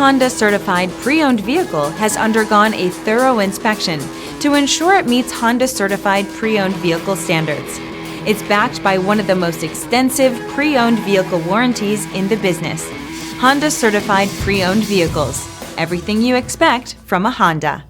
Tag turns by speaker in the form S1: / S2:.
S1: Honda Certified Pre-Owned vehicle has undergone a thorough inspection to ensure it meets Honda Certified Pre-Owned vehicle standards. It's backed by one of the most extensive pre-owned vehicle warranties in the business. Honda Certified Pre-Owned vehicles. Everything you expect from a Honda.